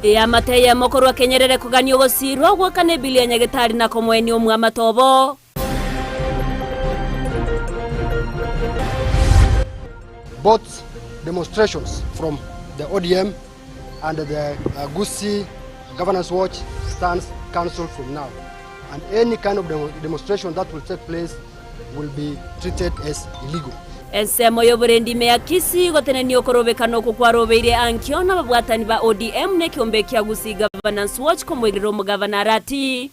Amateye mokoro akenyerere kugania gusirwa gwakane bilia nyagetari na komweni omwe amatobo. Both demonstrations from the ODM and the Gusii Governance Watch stands cancelled from now, and any kind of demonstration that will take place will be treated as illegal. Ensemo yoburendi meakisi goteneni okorobekano kukwarobeire ankyo na babwatani ba ODM ne kiombe kya Gusii Governance Watch komwegero mu governorati.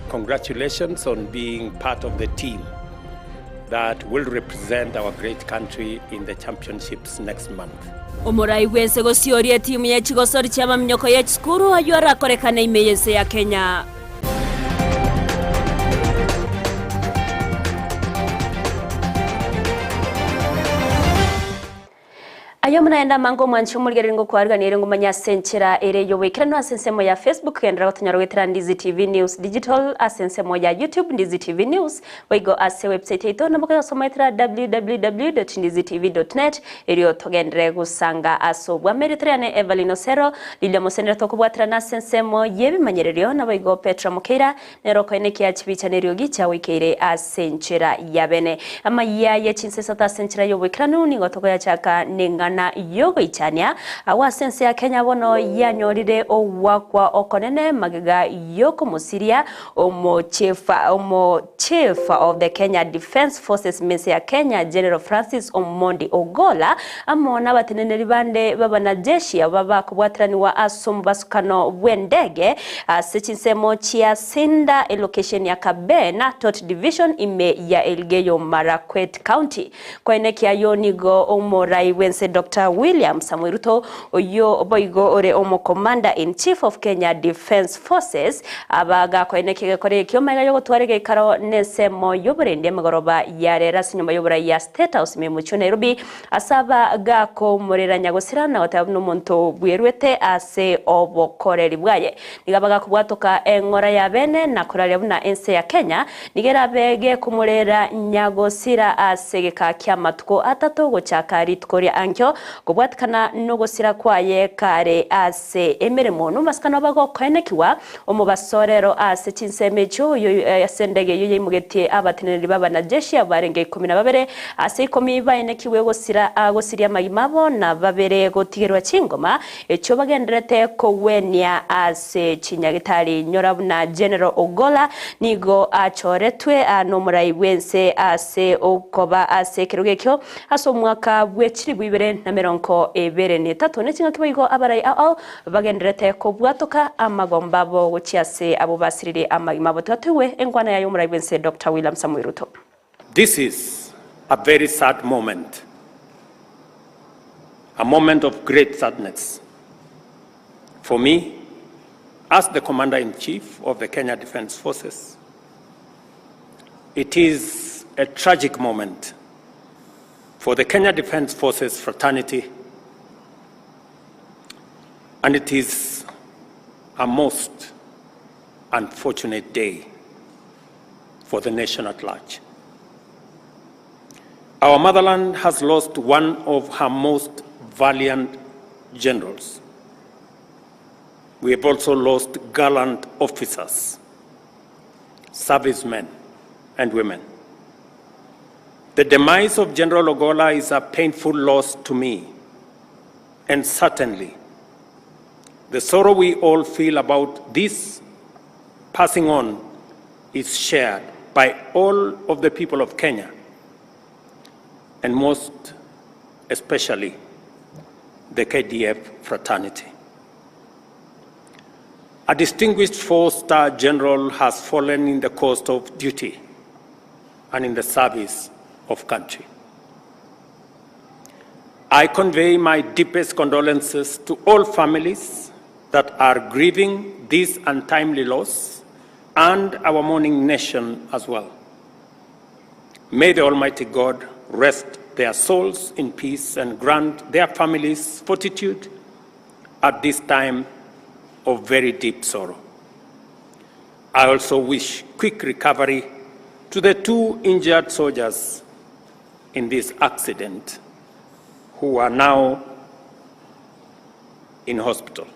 Congratulations on being part of the team that will represent our great country in the championships next month. Omorai wese gosioria timu ya chigosori chama mnyoko ya chikuru ayora korekana imeyese ya Kenya. Ayo mnaenda mango mwanchi umulgerengo kuarga nirengo manya senchera ere yowekirano asensemo ya Facebook kendra gotanyarogetera Ndizi TV News Digital asensemo ya YouTube Ndizi TV News waigo ase website ito namuka somaitira www.ndizitv.net eri otogendere gusanga asobwa meritreane Evelyn Osero lile mosendera tokubwatira na asensemo yebi manyererio na waigo Petra Mukeira neroko ene kia chibichanerio gicha wikeire asenchera yabene ama ya chinsesata asenchera yowekirano ningo toko ya chaka ningana na yogo ichania awa sense ya Kenya bono yanyorire owakwa okonene magega yoko musiria omo chief of the Kenya Defence Forces mense ya Kenya General Francis Omondi Ogola amona bateneneri bande babana jeshi ababa kubwatirani wa asum basukano bwendege sechinsemo chia sinda location ya Kabena Tot Division ime ya Elgeyo Marakwet County kwa eneki ya yonigo omorai wense Dr. William Samoei Ruto oyo boigo ore omo Commander in Chief of Kenya Defence Forces abaga ko eneke kore kyomega yo gutwarege karo nesemo yoburende magoroba yarera sinyuma yobura ya State House me mucho Nairobi asaba gako mureranya gusirana otabno muntu bwerwete ase obokoreri bwaye nigabaga kubwatoka engora ya bene na korare buna ense ya Kenya nigera bege kumurera nyagosira ase ka kyamatuko atatu gochakari tkoria ankyo kubwatikana nogosira kwaye kare ase emeremo numaskana bago kwenekiwa omubasorero ase chinsemecho yo yasendege yo yimugetie abateneri babana jeshi abarenge 12 ase 10 baenekiwe gosiria magimabo na babere gotigerwa chingoma echo bagenderete kowenia ase chinyagitari nyorabuna General Ogola nigo achoretwe anomurai wense ase okoba ase kirugekyo aso mwaka bwechiri bwibere na meronko ebere ne tato ne chinga kibayigo abarai ao bagenderete ko bwatoka amagombabo gochiase abo basirire amagimabo tatwe engwana ya yomurai wense Dr. William Samoei Ruto. This is a very sad moment, a moment of great sadness for me as the Commander-in-Chief of the Kenya Defence Forces. It is a tragic moment for the Kenya Defence Forces fraternity, and it is a most unfortunate day for the nation at large. Our motherland has lost one of her most valiant generals. We have also lost gallant officers, servicemen and women. The demise of General Ogola is a painful loss to me, and certainly the sorrow we all feel about this passing on is shared by all of the people of Kenya, and most especially the KDF fraternity. A distinguished four-star general has fallen in the course of duty and in the service of country. I convey my deepest condolences to all families that are grieving this untimely loss and our mourning nation as well. May the Almighty God rest their souls in peace and grant their families fortitude at this time of very deep sorrow. I also wish quick recovery to the two injured soldiers in this accident who are now in hospital.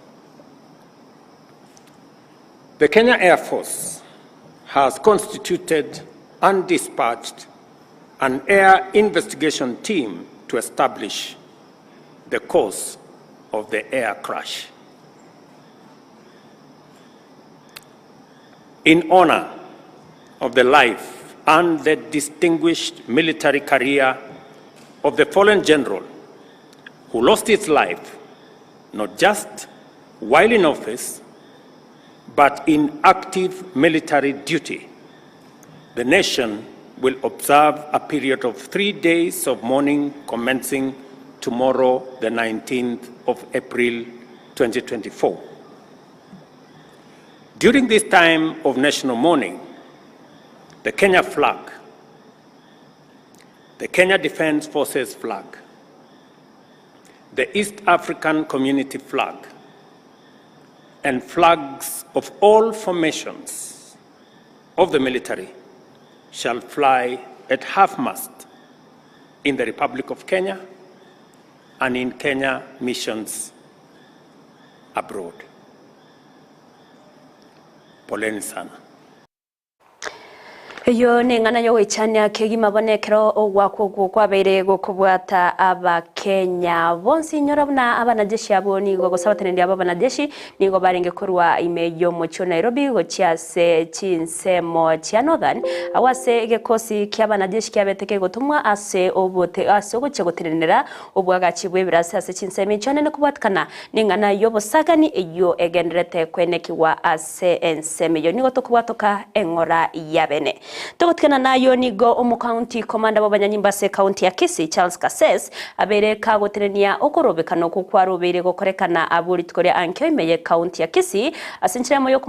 The Kenya Air Force has constituted and dispatched an air investigation team to establish the cause of the air crash. In honor of the life and the distinguished military career of the fallen general who lost his life not just while in office, but in active military duty, the nation will observe a period of 3 days of mourning commencing tomorrow, the 19th of April, 2024. During this time of national mourning, the Kenya flag, the Kenya Defence Forces flag, the East African Community flag, and flags of all formations of the military shall fly at half-mast in the Republic of Kenya and in Kenya missions abroad. Poleni sana. Iyo ni ngana yo wichania kegima bonekero ogwako kwabeire gukubwata abakenya bonsi nyorabuna abanajeshi abo nigo gosabatenendi abo abanajeshi nigo barenge kurwa imeyo mucho Nairobi gochiase chinsemo chia Northern awase gekosi ky'abanajeshi kyabeteke gotumwa ase obote ase gochegoterenera obwagachi bwebirase ase chinsemo chone ne kubwatkana ningana yo bosagani iyo egenrete kwenekiwa ase enseme yo nigo tokubwatoka engora yabene. Togotkana nayo nigo omucounty commander w'abanyanyimba county ya Kisii Charles Kasses abere kagoterenia okorobekano kukwarobere gokorekana aburi tukore ankyo imeye county ya Kisii asinchiramo yo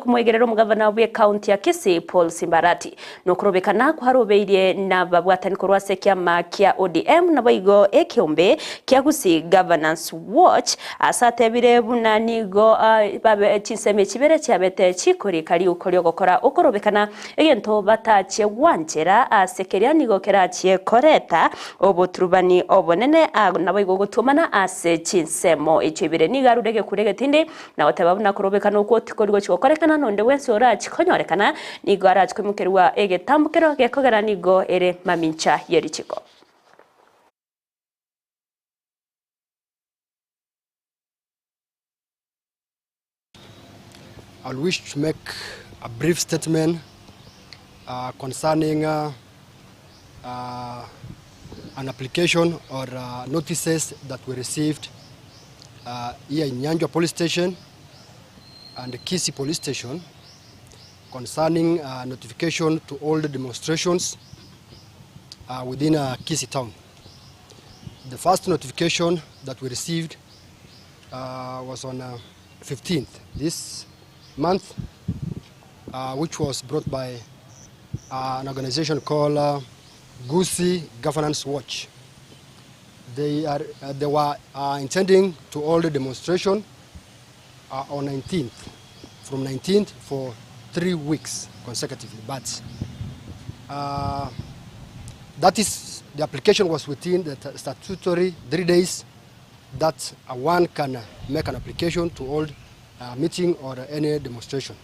kumwegerero mugavana wa county ya Kisii Paul Simbarati no korobekana kwarobeire na babwatani korwase kyama kya ODM na baigo ekyombe kya Gusii Governance Watch asatebire bunanigo babe chinseme kibere cyabete chikori kali ukoryo gokora okorobekana egento batache wanjera asekeria nigokera chie koreta obotrubani obonene naboigo gutumana ase chinsemo echibire nigarudege kurege tindi na otababuna kurobekana uko tikorigo chikorekana nonde wense ora chikonyorekana nigo arachkwemukerwa egetambukero gekogera nigo ere mamincha yerichiko. I wish to make a brief statement concerning an application or notices that we received here in Nyanjwa Police Station and the Kisii Police Station concerning notification to all the demonstrations within Kisii town. The first notification that we received was on 15th this month, which was brought by an organization called Gusii Governance Watch. They were intending to hold the demonstration on 19th, from 19th for 3 weeks consecutively. But that is, the application was within the statutory 3 days that one can make an application to hold a meeting or any demonstration.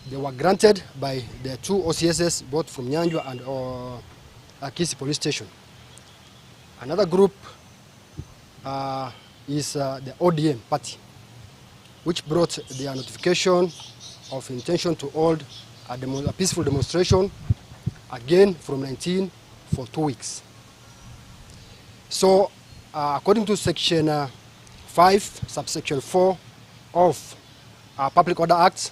They were granted by the two OCSs, both from Nyanjwa and Kisii Police Station. Another group is the ODM party, which brought their notification of intention to hold a peaceful demonstration, again from 19 for 2 weeks. So, according to Section 5, subsection 4 of Public Order Act,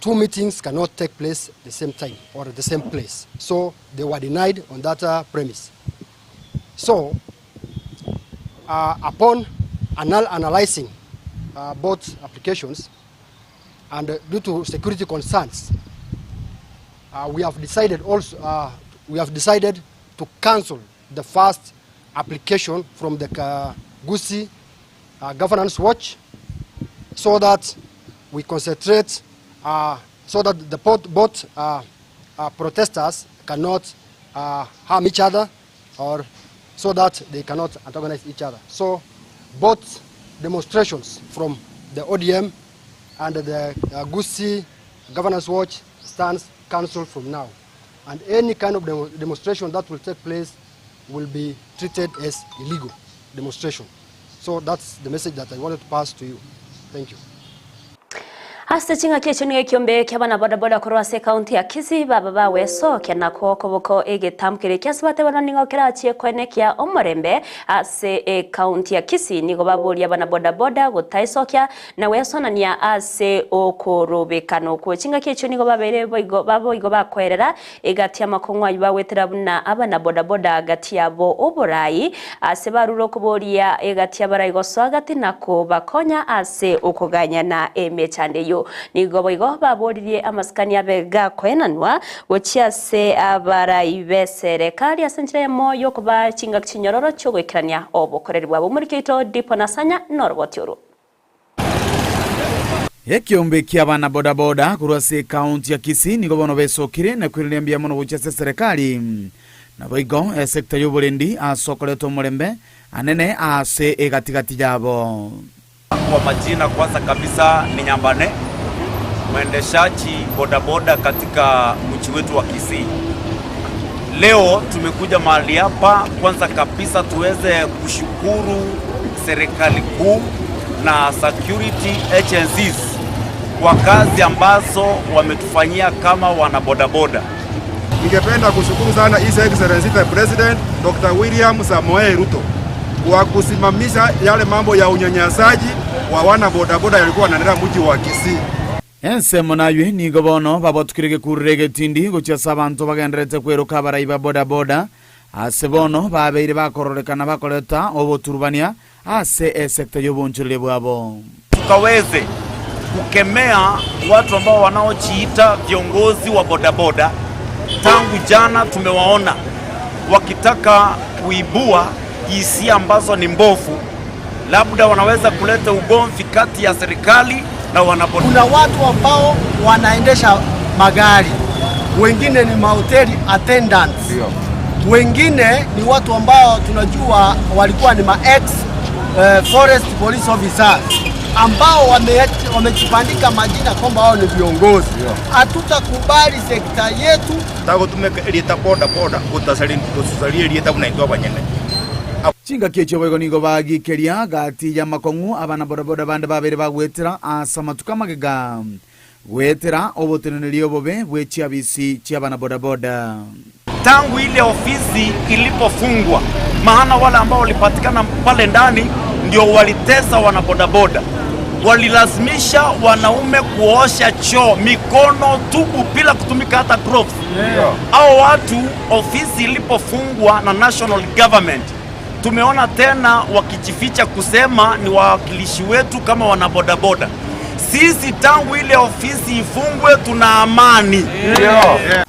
2 meetings cannot take place at the same time or at the same place. So they were denied on that premise. So upon analyzing both applications and due to security concerns, we have decided to cancel the first application from the Gusii Governance Watch, so that we concentrate, so that the both protesters cannot harm each other or so that they cannot antagonize each other. So both demonstrations from the ODM and the Gusii Governance Watch stands cancelled from now. And any kind of demonstration that will take place will be treated as illegal demonstration. So that's the message that I wanted to pass to you. Thank you. Hasta chinga kecho niga kiombe kia bana boda boda korwase kaunti ya Kisii baba bawe so kia na koboko ege tamkire kia sabate wana ninga okera achie kwene kia omorembe ase kaunti ya Kisii nigo baburi ya bana boda boda gutaiso kia na weso na niya ase okorobe kano kwe chinga kecho nigo babere babo igo bakwerera egati ya makongwa yuba wetera buna abana boda boda agati ya bo oborai ase baruro kubori ya egati ya barayigo so agati nako bakonya ase okoganya na emechande yo nigo igo baburirie amaskani abega kwenanwa gochia se abarayibe serikali asenjire moyo kuba chinga kinyororo cyo gwikirania obukoreri bwabo muri kito dipo nasanya norobotyo Ekiombe kia bana boda boda kurwase kaunti ya Kisii nigo bono besokire na kwirembia mono gochia se serikali na boigo sekta y'uburendi asokoleto murembe anene ase egatigati jabo. Kwa majina kwanza kabisa ni Nyambane, mwendeshaji bodaboda katika mji wetu wa Kisii. Leo tumekuja mahali hapa kwanza kabisa tuweze kushukuru serikali kuu na security agencies kwa kazi ambazo wametufanyia kama wana bodaboda. Ningependa kushukuru sana His Excellency the President Dr. William Samoei Ruto kwa kusimamisha yale mambo ya unyanyasaji wa wana bodaboda yalikuwa yanaendelea mji wa Kisii. Ensemo nayo nigo bono babotukirege kurege tindi gochia abantu bagenderete kweruka barayiba bodaboda ase bono babeire bakororekana bakoleta oboturubania ase sekta y'obunchurire bwabo. Tukaweze kukemea watu ambao wanaojiita viongozi wa bodaboda. Tangu jana tumewaona wakitaka kuibua hisia ambazo ni mbovu, labda wanaweza kuleta ugomvi kati ya serikali na wanaboda. Kuna watu ambao wanaendesha magari, wengine ni mahoteli attendants, wengine ni watu ambao tunajua walikuwa ni ex forest police officers ambao wamejipandika majina kwamba wao ni viongozi. Hatutakubali sekta yetu Tago tumekeleta boda boda utasalie lieta unaitwa banyene. Chinga kecho boigo nigo bagikeria gati ya makongu abana bodaboda bande babere bagwetera asamatuka magega gwetera obotenerio bobe bwechia bisi chia bana bodaboda. Tangu ile ofisi ilipofungwa, maana wale ambao walipatikana pale ndani ndio walitesa wana bodaboda, walilazimisha wanaume kuosha choo mikono tubu bila kutumika hata gloves. Hao watu ofisi ilipofungwa na national government, tumeona tena wakijificha kusema ni wawakilishi wetu kama wana bodaboda. Sisi tangu ile ofisi ifungwe tuna amani.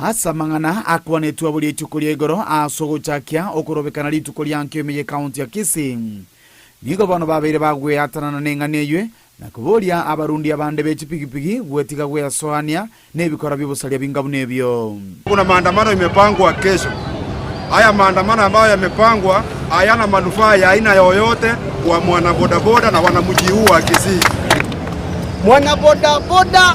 Hasa mangana akwa netu abuli etukulia igoro asogochakia okorobekana litukulia nkemeye kaunti ya Kisii. Nigo bano babeire bagwe atanana nenganeywe na kubolia abarundi abande bechipigipigi gwetiga gwe soania nebikora bibusalia bingabu nebyo. Kuna maandamano imepangwa kesho. Haya maandamano ambayo yamepangwa hayana manufaa ya aina yoyote kwa mwana bodaboda na wanamji huu wa Kisii. mwana bodaboda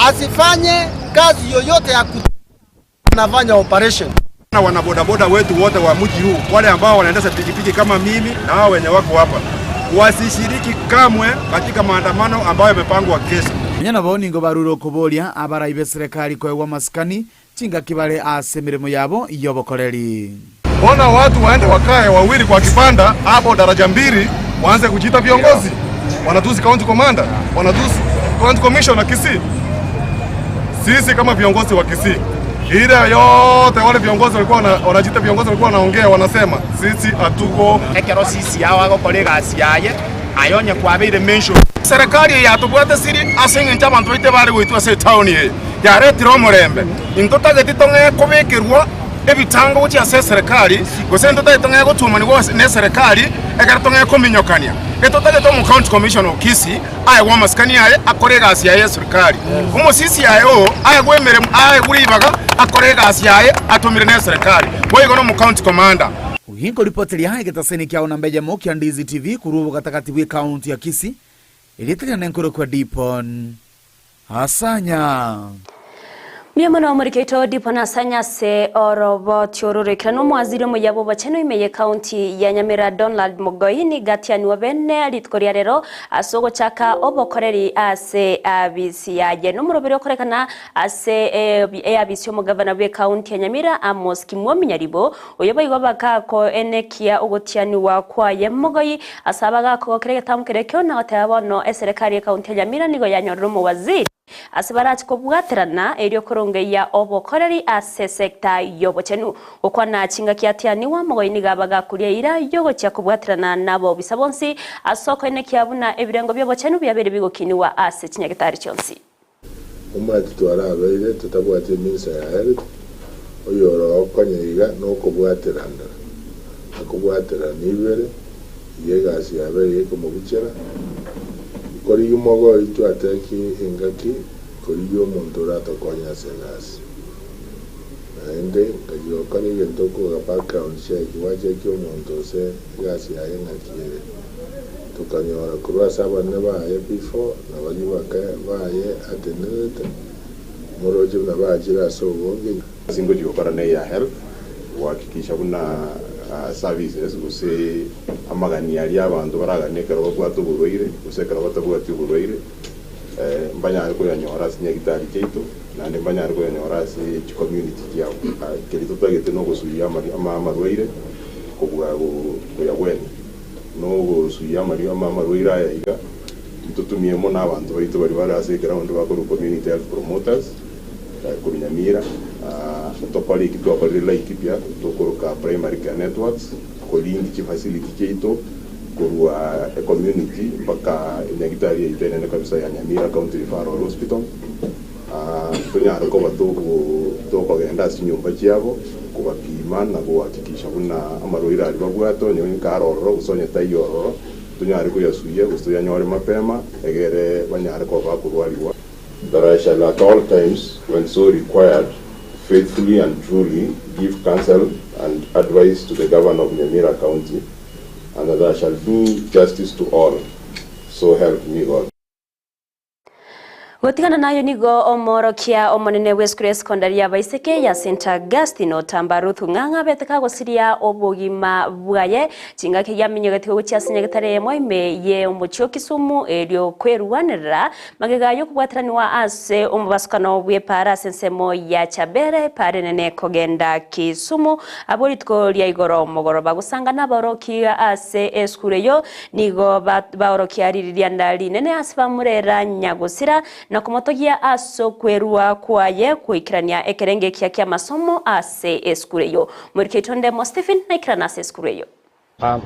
asifanye kazi yoyote ya kufanya operation. Na wana bodaboda wetu wote wa mji huu, wale ambao wanaendesha pikipiki kama mimi na hao wenye wako hapa, wasishiriki kamwe katika maandamano ambayo yamepangwa kesho. Nyana boni ngo baruro kubolia abarayibe serikali kwa maskani chinga kibale asemiremo yabo iyobokoreri. Ona watu waende wakae wawili kwa kipanda hapo daraja mbili waanze kujiita viongozi. Wanatusi county commander, wanatusi county commissioner Kisii. Sisi kama viongozi wa Kisii, ile yote wale viongozi walikuwa wanajiita viongozi walikuwa wanaongea wanasema sisi hatuko ekero sisi yawa gokorega asiaye ayonye kwabeire mention. Serikali yatubwate siri asinge ntabantu bite bari gwitwa se town ye yaretira omurembe intotageti tonge kubikirwa ebitango guchi ase serikali gose intotageti tonge gutumanirwa ne serikali ekara tonge kuminyokania etotageti mu county commission Kisii aye wa maskani aye akorega asiaye serikali umusisi ayo aye gwemere aye guribaga akorega asiaye atumire ne serikali boyigo no mu county commander. hinko ripoti ya getaseni kia onambeja moki Ndizi TV kurubu katakati we kaunti ya Kisii ilitria nenkoro kwa Dipon Asanya Miamono murikeito Dipon Asanya se orobo tiororikano mwaziri muyabo bacheno imeye kaunti ya Nyamira Donald Mugoini gatiani wabene litkoria rero asogo chaka obokoreri ase abisi yaje numurobere okorekana ase abisi omugavana we kaunti ya Nyamira Amos Kimwomi Nyaribo oyoba igobaka ko enekia ogotiani wa kwaye Mugoyi asabaga ko keregetamukere kyona otabono eserikali ya kaunti ya Nyamira nigo yanyororo waziri asibarati kubwaterana eryo korongeya obokoreri ase sekta yobochenu okwana chinga kiatianiwa Mugoini gabaga kuria ira yogo kya kubwaterana nabo bisabonsi asoko ene kyabuna ebirengo byobochenu byabere bigokiniwa ase chinyagitari chonsi umati twara abere tutabwate minsa ya health oyoro okonyiga no kubwaterana akubwaterana ibere yegasi yabere kumubuchera kori yumogo itu ateki ingaki kori yumuntu ratokonya senasi ende kajo kari gentoko ga background check waje kyo muntu se gasi ya ngakire tukanyora kurwa saba ne baye before na bali baye atenete moroje na bajira so wonge singo jikokora ne ya health wakikisha kuna services guse amagani yali abantu baraganekera bagwatu burwaire gusekera batabwatu burwaire mbanya ariko yanyora sinyagitari keito nande mbanya ariko yanyora si community yao kelito tagete no gusuya amarwaire kubwa ya wen no gusuya amarwaire ayiga tutumiemo n'abantu baitu bari barasekera abantu bakora community health promoters kubinyamira topali kitu apari like pia tokoroka primary care networks kolingi ki facility keito kurwa community mpaka nyagitari itene kabisa ya Nyamira County Referral Hospital tunyara ko toko genda sinyumba cyabo kubapima na kuhakikisha kuna amarwaire ari bagwato ni karoro usonya tayororo tunyara ko yasuye gustoya nyore mapema egere banyara ko bakurwariwa. That I shall at all times, when so required, faithfully and truly give counsel and advice to the governor of Nyamira County, and that I shall do justice to all. So help me God. Gotigana nayo nigo omorokia omonene weskure sekondari ya Baiseke ya St. Augustine otambaruthu nganga beteka gosiria obugima bwaye chingake yamenyegete gucyasinya gitare moime ye omucho Kisumu eryo kweruwanira magega yo kubwatiraniwa ase omubasukano bwe para sensemo ya Chabere pare nene kogenda Kisumu abolitko lya igoro mogoro bagusanga naborokia ase eskure yo nigo baorokia ririria ndali nene asibamurera nyagusira na kumotogia aso kwerua kwaye kuikirania ekerenge kia masomo ase eskureyo muriketonde mo Stephen na ikirana ase eskureyo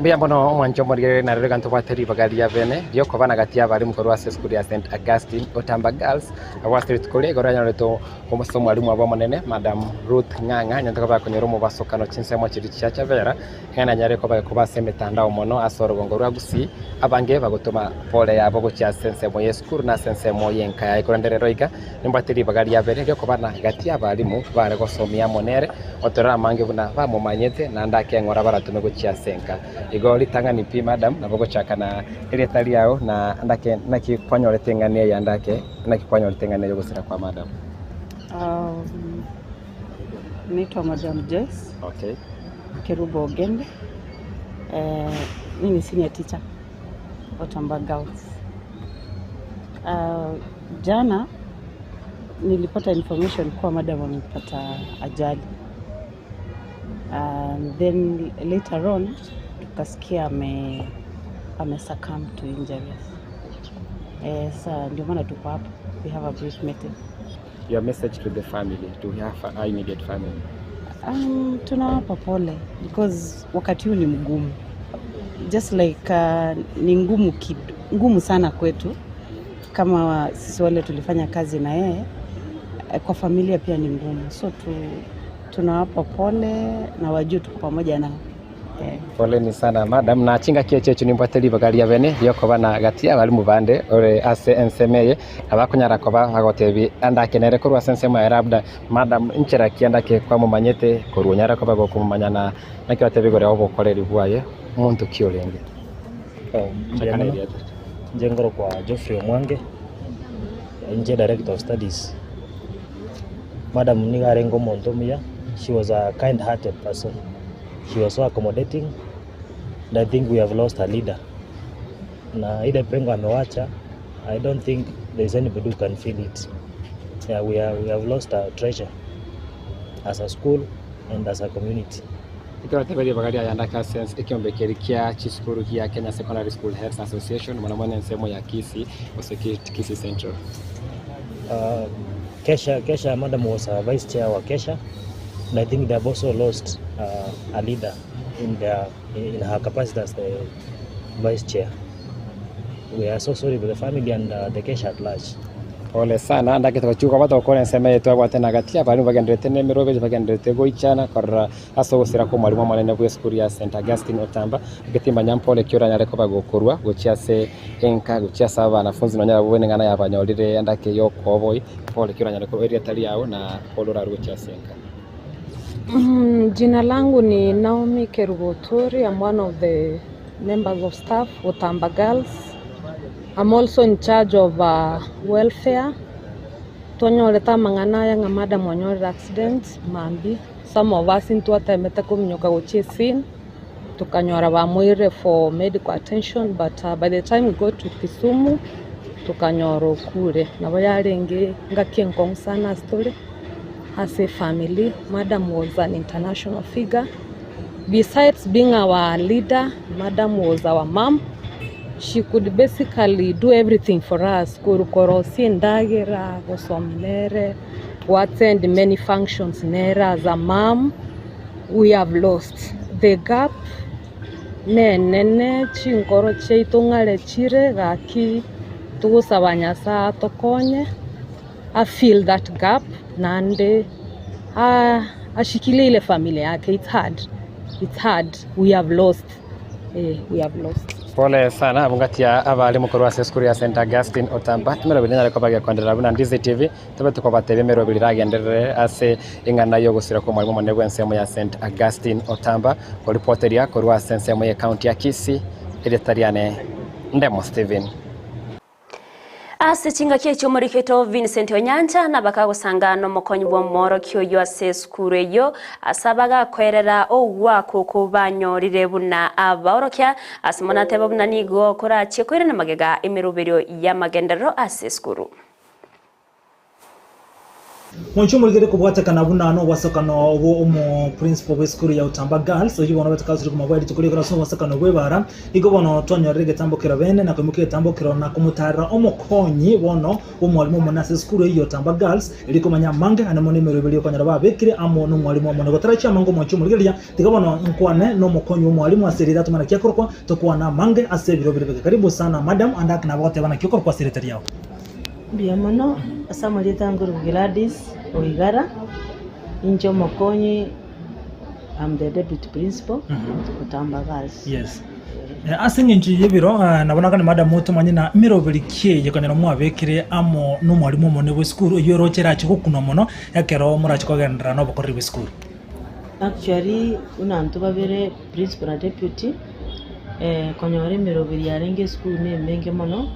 mbia mbono omwanjo morire na rega ntobwateri bagari ya bene dio kobana gatia bari mukoro wa eskureyo ya St. Augustine Otamba Girls wa street kole goranya leto komosomo ali mwabo monene Madam Ruth Nganga nyantoka ba konyero mu basokano chinsemo chiri chacha vera ngana nyare ko ba kuba semetanda omono asoro gongoro agusi abange bagotoma pole yabo gocha sensemo yeskuru na sensemo yenka ya ikorandero iga nimbateri bagari ya bene dio kobana gatia bari mu bare gosomia monere otora mange buna ba mumanyete na ndake ngora baratume gocha senka igoli tangani pi madam na bogo chaka na eretali yao na ndake nakifanywa letengane ya ndake nakifanywa letengane yo gusira kwa madam. Naitwa Madam Jess. Okay. Kerubo Ogembe. Mimi senior teacher Otamba Girls. Jana nilipata information kwa madam amepata ajali. Then later on tukasikia ame succumb to injuries. Sasa ndio maana tuko hapa. We have a brief meeting. Your message to the family, to your immediate family? Tunawapa pole because wakati huu ni mgumu. Just like ni ngumu sana kwetu kama sisi wale tulifanya kazi na yeye, kwa familia pia ni ngumu. So tunawapa pole na wajue tuko pamoja nao. Poleni sana madam na chinga kiechechu nimbwateli bagaria bene yoko bana gatia bali mubande ore ase ensemeye abakunyara koba bagotebi andakenere kurwa sensemo ya labda madam nchera kiandake kwa mumanyete kurunyara koba gokumanyana nakyo atebigore obo koreri bwaye muntu kiolenge Njengoro kwa Geoffrey Omwange nje director of studies. Madam Nigarengo Montomia, she was a kind-hearted person. She was so accommodating, and I think we have lost a leader. Na ile pengo amewacha, I don't think there's anybody who can fill it. Yeah, we have lost a treasure as a school and as a community. Ikawatebeli bagaria yandaka sense ikiombekeri kia chisukuru kia Kenya Secondary School Health Association mwanamwana nsemo ya Kisii Kisii Central. Kesha madam was a vice chair wa Kesha, and I think they have also lost a leader in her capacity as the vice chair. We are so sorry for the family and the Kesha at large. Ole sana ndake tukachuka bata ukone nsema yetu agwatena gatia bali bagendrete nemirobe bagendrete goichana kora aso gusira ko mwalimu manene bwe school ya St Augustine Otamba getimba nyampole kiora nyare ko bagokorwa gochia se enka gochia saba wanafunzi nonyara bwene ngana yabanyolire ndake yoko boy pole kiora nyare ko area tali yao na polora gochia senka. Jina langu ni Naomi Kerugotori. I'm one of the members of staff Otamba Girls. I'm also in charge of welfare. Tonyoleta mangana ya madam wanyore accident mambi. Some of us into atemete kumnyoka uchisin. Tukanyora bamwire for medical attention, but by the time we go to Kisumu, tukanyoro kure. Na bayarenge ngakienkong sana story. As a family, madam was an international figure. Besides being our leader, madam was our mom. She could basically do everything for us. Kurukorosi ndagera, gosomnere, to attend many functions nera. As a mom, we have lost the gap. Nene chinkoro cheitongale chire gaki tugusabanyasa tokonye. I feel that gap nande ashikile ile familia yake. It's hard. We have lost. We have lost. Pole sana abungatia abali mukuru wa school ya St Augustine Otamba tumero binyara ko bagia kwandira buna Ndizi TV tube tukobatebe mero biliragendere ase ingana yo gusira ko mwalimu manebwe nsemo ya St Augustine Otamba ko reporter ya ko wa nsemo ya county ya Kisii Editariane Ndemo Steven. Ase chinga kiecho moriketo Vincent Onyanja na bakagusanga no mukonyi bwa moro kyoyo ase skuru eyo asabaga kwerera ogwa kukubanyorire buna abaorokya asimona teba buna nigo kora chekwere na magega emeruberio ya magendero ase skuru. Monchumurigere kubwatakana bunano wasakano obo omo principal we school ya Otamba Girls so yibona batakazi ku mabwari tukurikira so wasakano bwebara igobono twanyorege tambokera bene na kumukire tambokera na kumutara omukonyi bono omwalimu monase school ya Otamba Girls iliko manya mange anamone merubeli okanyara babekire amo no mwalimu omo ngotarachi amango monchumurigere tigobono nkwane no mukonyi omwalimu aserira tumana kyakorwa tokwana mange asebiro birebe karibu sana madam andaka na bote bana kyakorwa secretary yao. Biamono asamalieta nguru Gladys Oigara Injo Mokonyi. I'm the deputy principal Otamba Girls. Yes. Asinge nchi yebiro nabona ni madam muto manyina mirobeli kie yakanyara mwabekire amo no mwalimu mone we school yoro chera chikukuno mono yakero murachikogendera no bokori we school. Actually unantu babere principal na deputy konyore mirobeli yarenge school ne menge mono.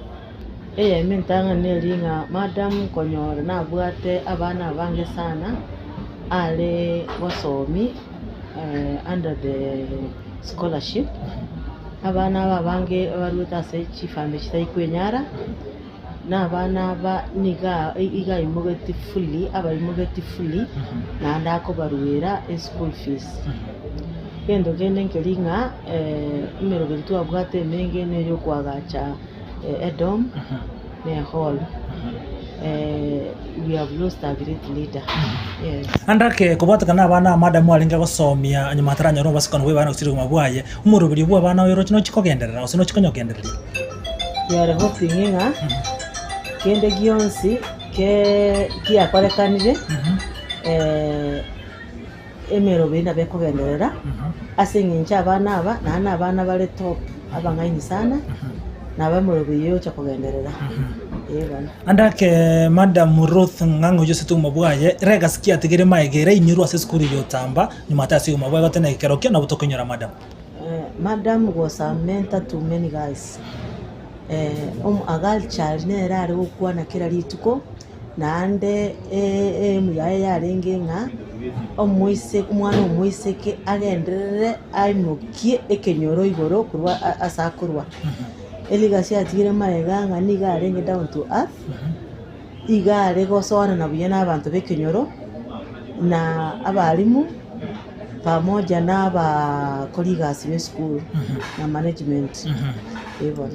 Mentanga nelinga madam konyore na bwate abana bange sana ale wasomi under the scholarship abana bange baruta se chifambe chitaikwenyara na abana ba niga iga imugati fully na ndako baruera school fees kendo gende nkelinga imerobeli tu abwate menge ne yo kwagacha Edom, Hall. We have lost a great leader. Yes. Andake kubatakana abana madam alinga gosomia anyamatara ro basikano we bana kusiri kumabwaye umurubiri bwa bana wero kino chikogenderera osino chikonyogenderera. We are hoping nga kende gionsi ke kia kolekanire emero bina bekugenderera ase ng'encha abana aba nana abana bale top abang'aini sana na bamorobe yocha kugenderera bana andake Madam Ruth Ng'ang'a yose tumabwaye rega sikia tigere maegere inyiru ase skuru yotamba nyuma tasi umabwaye gotene kerokia na butokinyora madam. Madam was a mentor to many guys. Agal child ne rare ukwana kira lituko na ande muyaye yarenge nga omwise umwana omwise ke agenderere ainokie ekenyoro igoro kurwa asakurwa eligasi atigire maega nga niga arenge down to earth igare gosona na buyana abantu bekenyoro na abalimu pamoja na abakoligas be school na management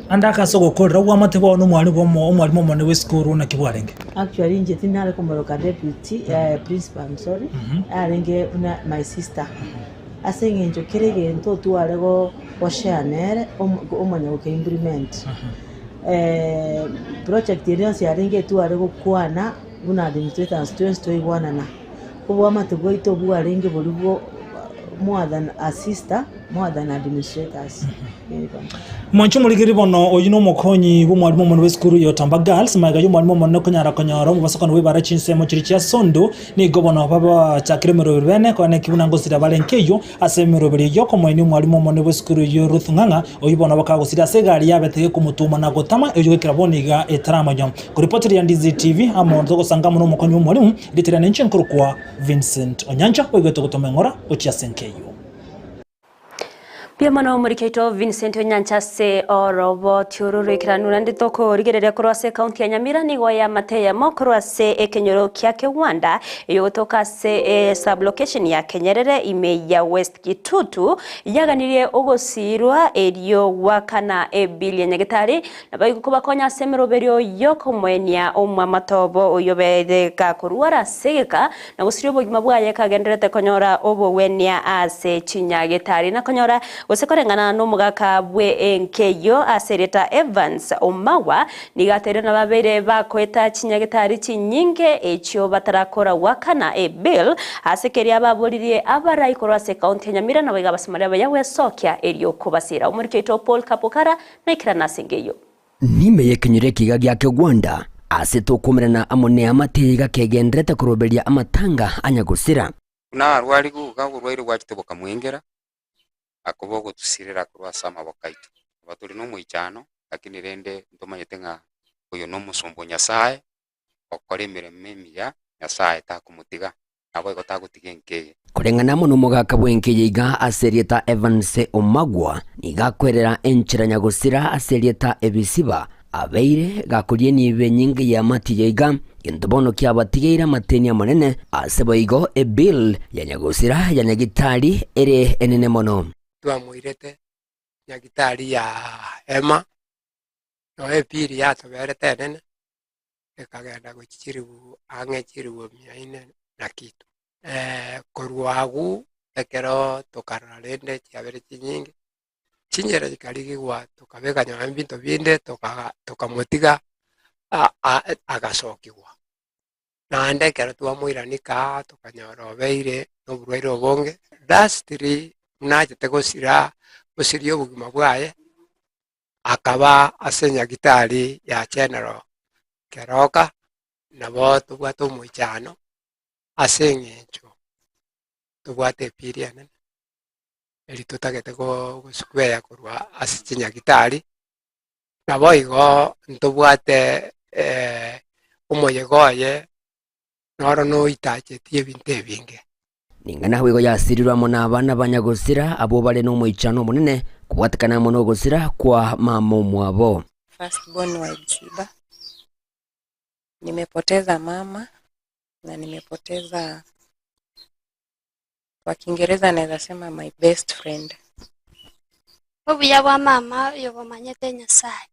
andaka so gukorera gwa matebo no mwalimu mone we school na kibwarenge actually nje tinale kumoroka deputy principal sorry arenge una my sister asenge njo kirege nto tuarego oshanere omanya uke implement project irios yarenge tuarego kwana buna administrators to igwana na kubo matebo ito bwarenge bolibo more than a sister, more than administrators. Mwanchu muligiri bono oyino mokonyi bu mwalimu mone weskuru yotamba girls maiga yo mwalimu mone konyara konyara mu basokano we barachinse mu chirichi ya sondo ni gobono baba chakire mero bene ko ne kibuna ngosira balenkeyo asemero bere yoko mwini mwalimu mone weskuru yo Ruth Ng'ang'a oyibona bakagosira segari yabetege kumutuma na gotama eyo wekira boniga etarama nyom ku report ya Ndizi TV amonzo gosanga muno mokonyi mwalimu litirane nchenkuru kwa Vincent Onyancha wegeto gutomengora ochiasenkeyo. Pia mwana umurikeito Vincent Onyancha se orobo tiururu ikiranuna nditoko rigerere kurwase kaunti ya Nyamira nigo ya mateya mokurwase ekenyoro kia Kewanda yotoka se sublocation ya Kenyerere ime ya West Kitutu yaganirie ogosirwa erio wakana ebilia nyagetari nabayi kuba konya semero berio yoko mwenia omwa matobo oyobedeka kurwara segeka na gosirio bogima bwaye kagenderete konyora obo wenia ase chinyagetari na konyora Osekorengana no mugaka bwe enkeyo asereta Evans Omawa nigatere na babere bakweta chinyagetari chinyinge ekyo batarakora wakana bill asekeria ababuririe abarayikora se county ya Nyamira na bega basamara bayawe sokya eriyo kubasira umuriketo Paul Kapokara na ikirana sengeyo nime yekenyire kiga gya Kewanda asetokomerana amone amatega kegendrete kuroberia amatanga anyagusira na rwari guga urwaire gwachitoboka mwengera akobogo tusirira kurwasa amabokaitu baturi no muichano lakini rende ntomanyete nga uyo no musombo Nyasaye okore mireme miya Nyasaye takumutiga abo igotagutigenke kurengana muno mugaka bwenkeye iga aserieta Evans Omagwa nigakwerera enchiranya gusira aserieta ebisiba abeire gakurie ni benyingi ya matiye iga intobono kya batigeira matenia manene aseboigo bill yanyagusira yanyagitari ere enene mono twamwirete nyagitari ya Emma no epiri ya toberete nene ekagenda guchiribu angechiribu miaine na kitu korwagu ekero tokararende chiabere chinyingi chinyera chikarigwa tokabeka nyambinto binde tokamutiga agasokigwa na ndekero twamwiranika tokanyorobeire no burwaire obonge dastri najete gosira gosirio bugima bwaye akaba asenya gitari ya General Keroka nabo tubwato muichano asengecho tubwate piriana eli tutagete gosukweya kurwa asenya gitari nabo igo ntubwate umoyegoye noro no itache tie binte binge ningana hwego yasirirwa mona abana banyagusira abo bale no muichano munene kubwatikana mono gusira kwa mama mwabo. First born wa Ichiba. Nimepoteza mama na nimepoteza kwa Kiingereza naweza sema my best friend. Obuya bwa mama yobo manyete Nyasaye.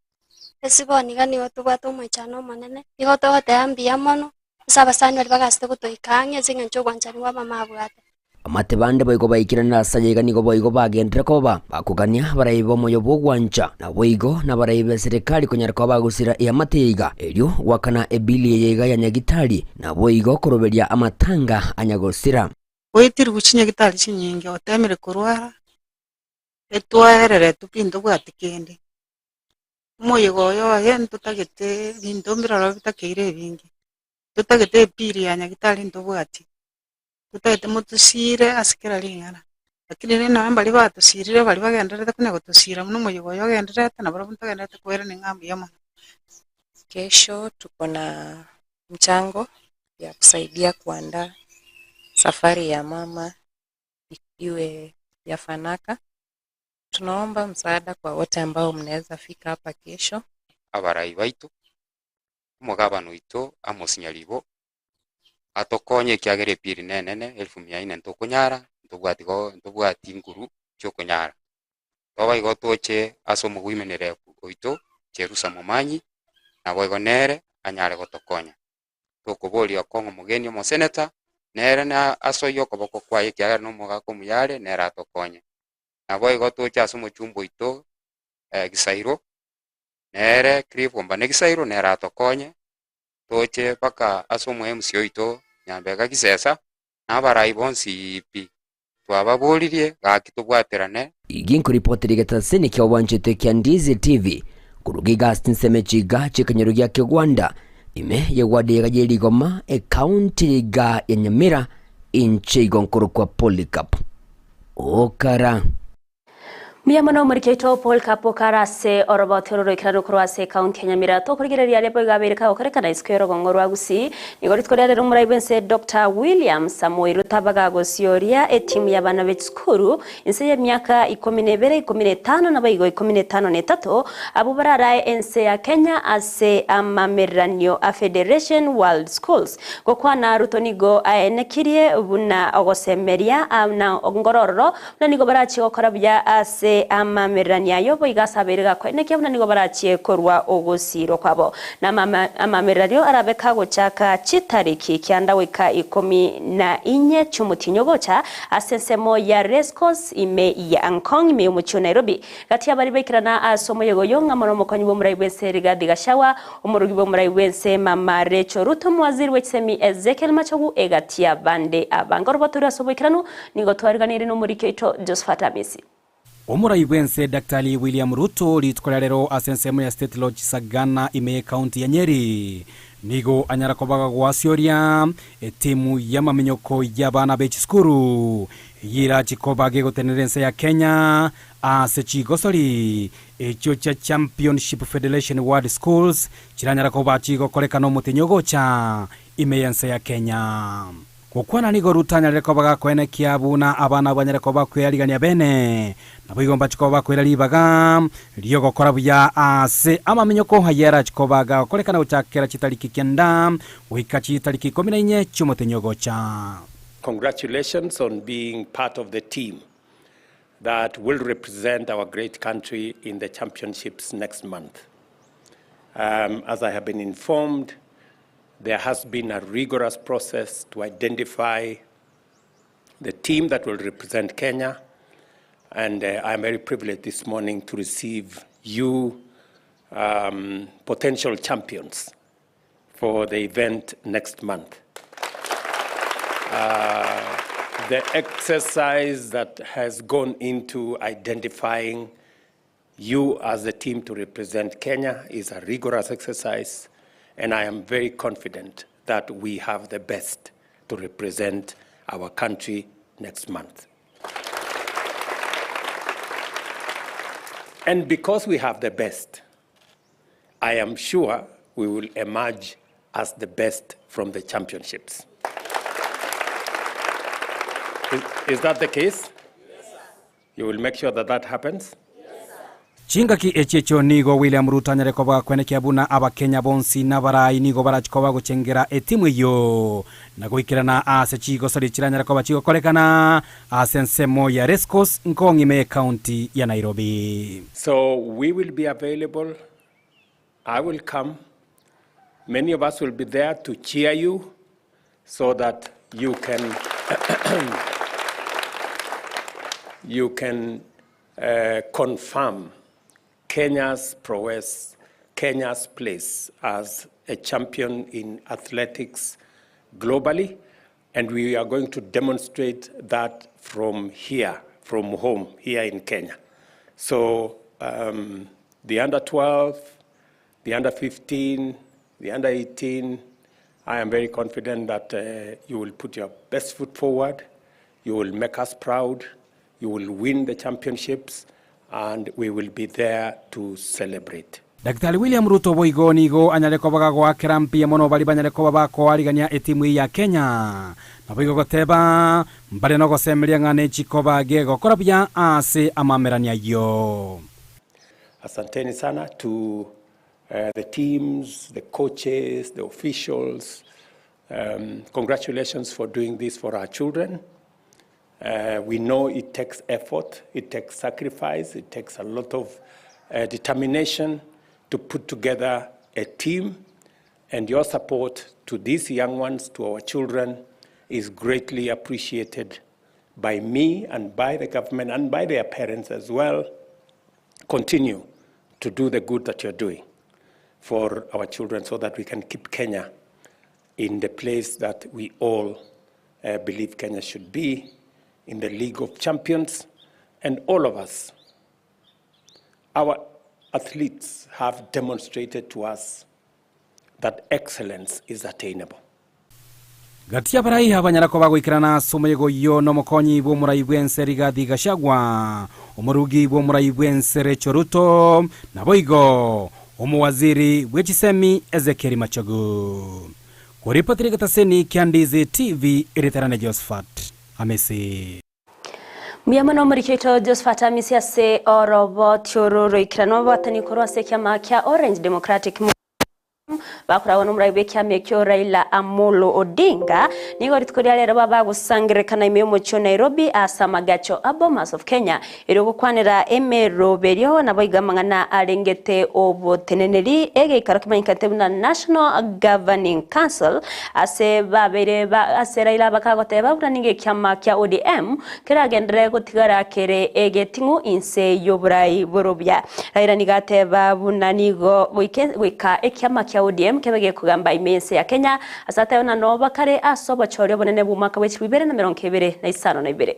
Esiboni gani otubwato muichano munene. Igo tohote ambia mono. Sabasani wali bagaste gutoikanya zinga nchogwanchani wa mama abwate amate bande boigo baikirana sayega nigo boigo bagendere koba bakugania baraibo moyo bogwancha na boigo na baraibe serikali konyara ko bagusira yamateiga elyo wakana ebili yega ya nyagitari na boigo koroberia amatanga anyagosira Oitiri guchinya gitari chinyingi otemere kurwara etwaerere tupinto bwatikende moyo goyo yen tutagete binto mbiraro bitakeire bingi tutagete piri ya nyagitari nto bwati tutagete mutusire asikira lingana lakini nina mbali batusirire bali bagenderete kunya gutusira muno moyo goyo genderete na baro mutagenderete kwera ni ngambi yama. Kesho tuko na mchango ya kusaidia kuandaa safari ya mama iwe ya fanaka. Tunaomba msaada kwa wote ambao mnaweza fika hapa kesho. Abarai baitu umugabano ito amosinyaribo atokonye kyagere piri nenene 1400 ntokunyara ntobwati nguru cyokunyara toba igotoche aso mugwimenere oito cherusa mumanyi na boigonere anyare gotokonya tokobori okongo mugeni omo senator nere na aso yokoboko kwaye kyagere no mugako muyare nera atokonye na boigotoche aso muchumbo ito gisairo nere kribomba ne gisairo nera atokonye toche paka aso mu MC oito nyambega gisesa nabarai bonsi ipi twababuririe gakitubwaterane iginko ripoteri gatasene kya wanjete kya Ndizi TV kurugiga Astin Chiga chikanyeru gya Rwanda ime yegwade gajeri goma county ga ya Nyamira inche igonkoro kwa Polycarp okara Miyamano muriketo Paul Kapokarase oroboteroro ikirano kurwase county Nyamira to kurigereria lepo gabereka okerekana iskero gongorwa gusi nigori tkorere rumuraibense Dr. William Samuel Rutabaga gosioria etimu y'abana b'ekikuru inse ya myaka 12 15 na bayigo 15 abo bararaye ense ya Kenya ase amameranyo a Federation World Schools gokwana rutonigo aenekirie buna ogosemeria na ngororo na nigo barachi okorabya ase amamerania yobo igasaberega kwene kyabuna nigo barachie korwa ogosiro kwabo na amameranio arabeka gochaka chitariki kyandaweka 14 cyumutinyo gocha asensemo ya Rescos ime ya Ankong ime mu Nairobi gati abari bekirana asomo yego yonga moromo konyi bo muraibense Rigathi Gachagua umurugi bo muraibense Mama Rachel Ruto mwaziri w'ekisemi Ezekiel Machogu egatia bande abangoro batura asomo ikirano nigo twariganire no muri keito Josephat Amisi. Omuraibense Dr. William Ruto litkolarero asensemo ya State Lodge Sagana ime county ya Nyeri nigo anyara kobaga gwasioria etimu ya mamenyoko y'abana b'ekikuru yira chikobage gotenerense ya Kenya ase gosori ekyo cha Championship Federation World Schools kiranyara kobachi gokoreka no mutinyogo cha imeyense ya Kenya kokwana nigo rutanya reko baga kwene kiabuna abana banyere ko bakwirigania bene nabo igomba chiko bakwira libaga riyo gokora buya ase amamenyo ko hayera chiko baga kolekana uchakera chitariki kenda wika chitariki 14 cyumutenyogo cha. Congratulations on being part of the team that will represent our great country in the championships next month. As I have been informed, there has been a rigorous process to identify the team that will represent Kenya, and I'm very privileged this morning to receive you, potential champions, for the event next month. The exercise that has gone into identifying you as the team to represent Kenya is a rigorous exercise, and I am very confident that we have the best to represent our country next month. And because we have the best, I am sure we will emerge as the best from the championships. Is that the case? Yes, sir. You will make sure that that happens? Chingaki echecho nigo William Ruto anyareko baga kwene kiabuna abakenya bonsi nabarai nigo barachikoba guchengera etimu iyo nagoikirana ase chigo sori chiranyareko bachigo kolekana asensemo ya Rescos nkongime county ya Nairobi. So we will be available. I will come. Many of us will be there to cheer you so that you can confirm Kenya's prowess, Kenya's place as a champion in athletics globally, And we are going to demonstrate that from here, from home, here in Kenya. So the under 12, the under 15, the under 18, I am very confident that you will put your best foot forward, you will make us proud, you will win the championships, and we will be there to celebrate. Daktari William Ruto boigo nigo anyareko bagagwa kerampia mono bali banyareko bako arigania etimu ya Kenya na boigo goteba mbale no gosemeria ngane chikoba gego korapia ase amamerania yo. Asanteni sana to the teams, the coaches, the officials. Congratulations for doing this for our children. We know it takes effort, it takes sacrifice, it takes a lot of determination to put together a team, and your support to these young ones, to our children, is greatly appreciated by me and by the government and by their parents as well. Continue to do the good that you're doing for our children so that we can keep Kenya in the place that we all believe Kenya should be, in the League of Champions. And all of us, our athletes have demonstrated to us that excellence is attainable. Gatia barai abanyarako bagwikirana somego yo no mokonyi bo murai bwense Rigathi Gachagua umurugi bo murai bwense Rachel Ruto na boigo umuwaziri wechisemi Ezekiel Machogu. Kuripotiri gataseni Kiandizi TV iritarane Josephat Amesi. Miyamano murikito Josephat Amesi ase orobo chororo ikirano batani korwase kyama kya Orange Democratic bakura wono muraibe kyame kyo Raila Amolo Odinga nigo ritkoria lero baba gusangirekana imemo cyo Nairobi asamagacho Bomas of Kenya iri gukwanira emero berio na boigamangana arengete oboteneneri ege karakimanyikate na National Governing Council ase babere ase Raila bakagote babura ninge kyama kya ODM kiragendere gutigara kere ege tingu inse yoburai borobya Raila nigate babunanigo wika ekyama kya ODM kebege kugamba imense ya Kenya asata yona no bakare asoba choryo bonene bumaka wechi 2022.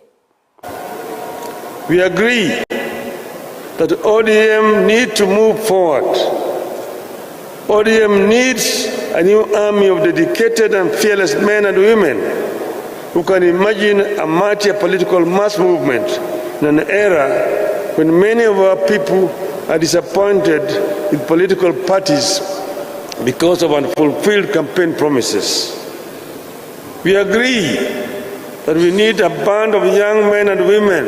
We agree that ODM need to move forward. ODM needs a new army of dedicated and fearless men and women who can imagine a mighty political mass movement in an era when many of our people are disappointed with political parties because of unfulfilled campaign promises. We agree that we need a band of young men and women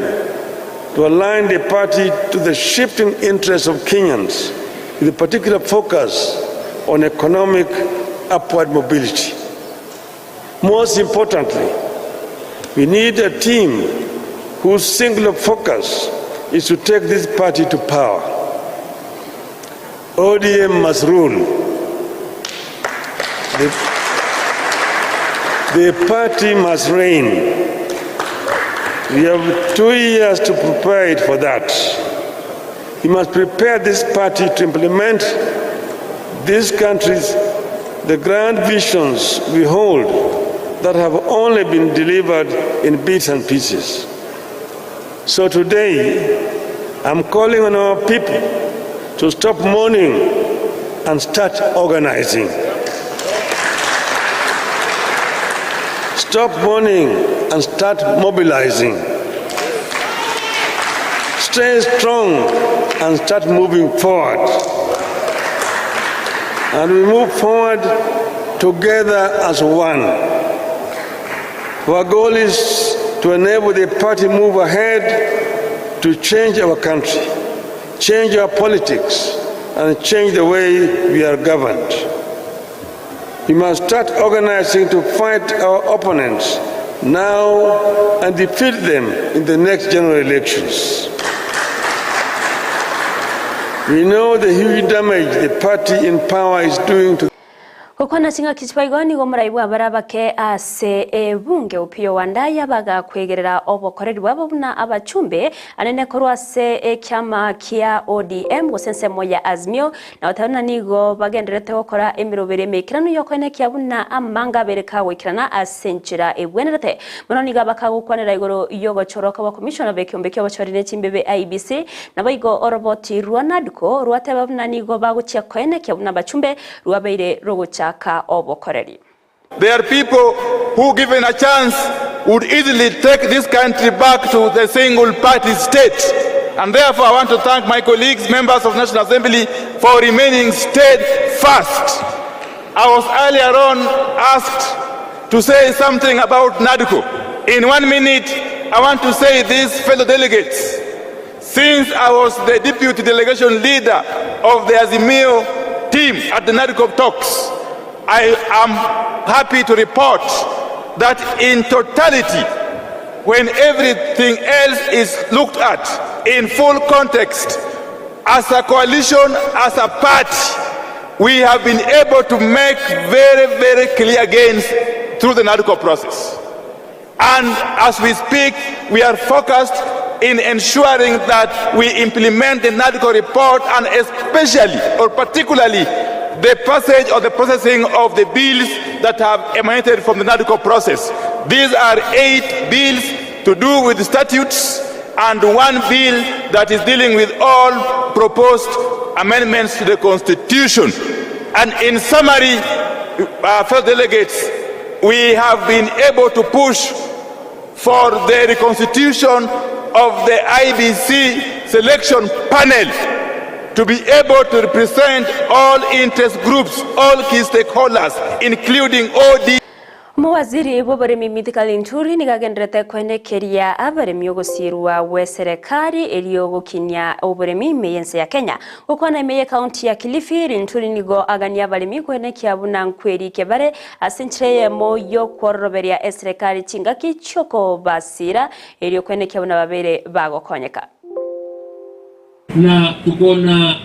to align the party to the shifting interests of Kenyans with a particular focus on economic upward mobility. Most importantly, we need a team whose singular focus is to take this party to power. ODM must rule. The party must reign. We have 2 years to prepare it for that. We must prepare this party to implement this country's the grand visions we hold that have only been delivered in bits and pieces. So today, I'm calling on our people to stop mourning and start organizing. Stop mourning and start mobilizing. Stay strong and start moving forward. And we move forward together as one. Our goal is to enable the party move ahead to change our country, change our politics, and change the way we are governed. We must start organizing to fight our opponents now and defeat them in the next general elections. We know the huge damage the party in power is doing to Kukwana singa kichwaigoni gomuraibu abarabake ase bunge upio wandaya baga kwegerera obokoreri bwabo na abachumbe anene korwa se kyama kia ODM gusensemo ya Azimio na watabona nigo bagenderete gukora emirobere mekirano yokwene kyabuna amanga bereka wikirana asenchira ebwenerete muno niga bakagukwanira igoro yogochoroka wa commissioner bekyombe kyabachorine chimbebe IBC nabayigo oroboti Rwanadko rwatebabuna nigo baguchya kwene kyabuna abachumbe rwabeire rogocha. There are people who, given a chance, would easily take this country back to the single-party state. And therefore, I want to thank my colleagues, members of the National Assembly, for remaining steadfast. I was earlier on asked to say something about NADCO. In 1 minute, I want to say this, fellow delegates. Since I was the deputy delegation leader of the Azimio team at the NADCO talks, I am happy to report that in totality, when everything else is looked at in full context, as a coalition, as a party, we have been able to make very, very clear gains through the NADCO process. And as we speak, we are focused in ensuring that we implement the NADCO report, and especially or particularly the passage or the processing of the bills that have emanated from the NADCO process. These are 8 bills to do with the statutes and 1 bill that is dealing with all proposed amendments to the Constitution. And in summary, fellow delegates, we have been able to push for the reconstitution of the IBC selection panel to be able to represent all interest groups, all key stakeholders, including OD. Muwaziri w'uburimi Mithika Linturi nigagenderete kwenekeria abarimi ogosirwa we serikali eliyogukinya uburimi meyense ya Kenya ukona imeye county ya Kilifi. Linturi nigo agania abarimi kwenekia buna nkweri kebare asenchire mo yo kworoberia serikali chingaki choko basira eliyo kwenekia buna babere bagokonyeka. Na tuko na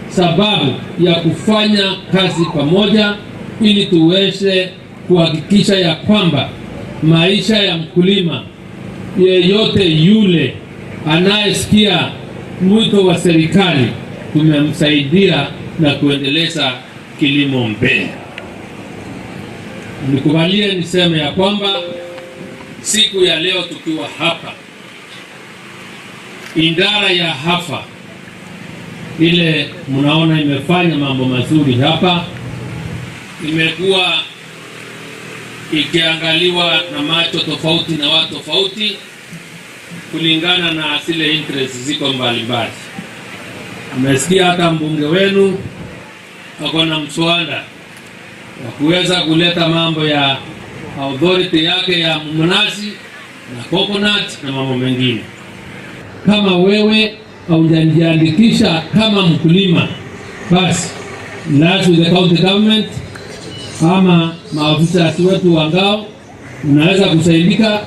sababu ya kufanya kazi pamoja ili tuweze kuhakikisha ya kwamba maisha ya mkulima yeyote yule anayesikia mwito wa serikali tumemsaidia na kuendeleza kilimo mbele. Nikubalie niseme ya kwamba siku ya leo tukiwa hapa, idara ya Hafa ile mnaona imefanya mambo mazuri hapa, imekuwa ikiangaliwa na macho tofauti na watu tofauti kulingana na zile interest ziko mbalimbali. Mmesikia hata mbunge wenu ako na mswada wa kuweza kuleta mambo ya authority yake ya mnazi na coconut na mambo mengine. Kama wewe haujajiandikisha kama mkulima, basi lazima the county government ama maafisa wetu wa ngao unaweza kusaidika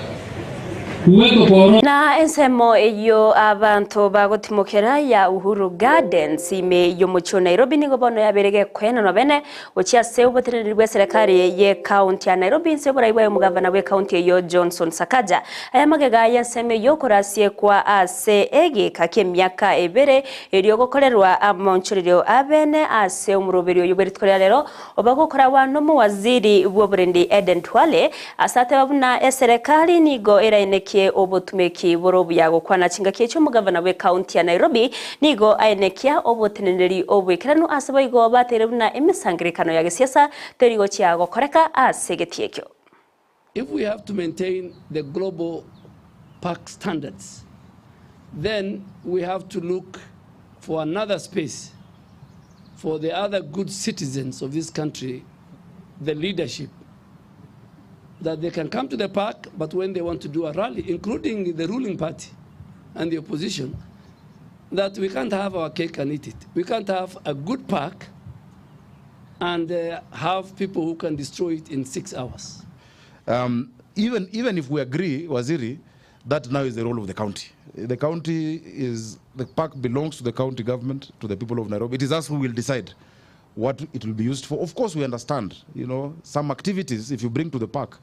kuweko kwa na ensemo eyo abantu bagotimokera ya Uhuru Gardens ime yo mucho Nairobi nigo bono yaberege kwena no bene uchia seubotiriri bwa serikali ye county ya Nairobi nsebora ibaye mugavana we county yo Johnson Sakaja aya magega ya nseme yo korasie kwa ase ege kake myaka ebere eriyo gokorerwa amonchuriro abene ase umuroberio yo beritkorera lero obagokora wano mu waziri w'oburendi Eden Twale asate babuna serikali nigo eraineke obotumeki borobu yago kwana chingaki cyo mugavana we county ya Nairobi nigo ainekia oboteneneri obwekirano asaboigo baterebuna emisangirikano ya gisiasa terigo cyago koreka asegetiekyo. If we have to maintain the global park standards, then we have to look for another space for the other good citizens of this country, the leadership, that they can come to the park, but when they want to do a rally, including the ruling party and the opposition, that we can't have our cake and eat it. We can't have a good park and have people who can destroy it in 6 hours. Even if we agree, Waziri, that now is the role of the county. The county is, the park belongs to the county government, to the people of Nairobi. It is us who will decide what it will be used for. Of course, we understand, you know, some activities, if you bring to the park,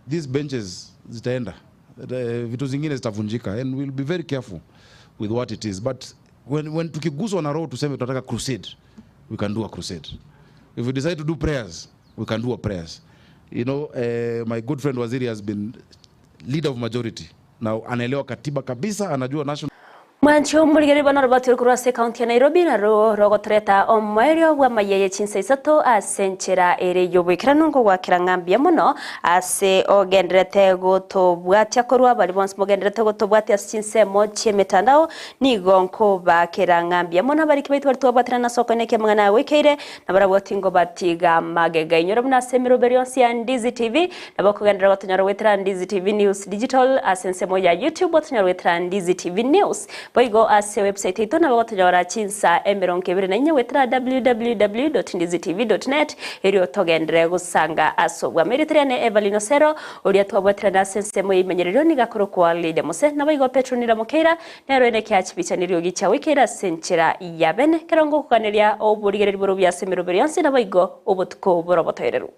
these benches zitaenda, vitu zingine zitavunjika, and we'll be very careful with what it is. But when tukiguswa na roho tuseme tunataka crusade, we can do a crusade. If we decide to do prayers, we can do a prayers. You know, my good friend Waziri has been leader of majority. Now anaelewa katiba kabisa, anajua national Mwancho muligari bana robati kurase county ya Nairobi na rogotreta omwerio wa mayeye chinsa isato asenchera ere yobwikirano ngo gwakirangambia muno ase ogendrete gotobwatia korwa bali bonse mogendrete gotobwatia chinse moche metandao ni gonko bakirangambia muno bari kibaitu bari tobwatira na soko neke mwana wekeire na barabwati ngo batiga magega inyoro mna semiro berionsi ya Ndizi TV na bakogendera gotonyara wetira Ndizi TV News Digital asense moja YouTube gotonyara wetira Ndizi TV News Boigo ase website ito na bagotonyora chinsa emeronkebere na inye wetira www.ndizitv.net eri otogendere gusanga asobwa Mediterranean Evelyn Osero oria twabwatira na sense mo imenyerero ni gakoro kwa Lydia Mose na boigo Petronira Mukera nero ene kyachibichaniryo gicha wikera senchera yabene kerongo kukaneria oburigere buru bya semero beryansi na boigo obutuko borobotoyereru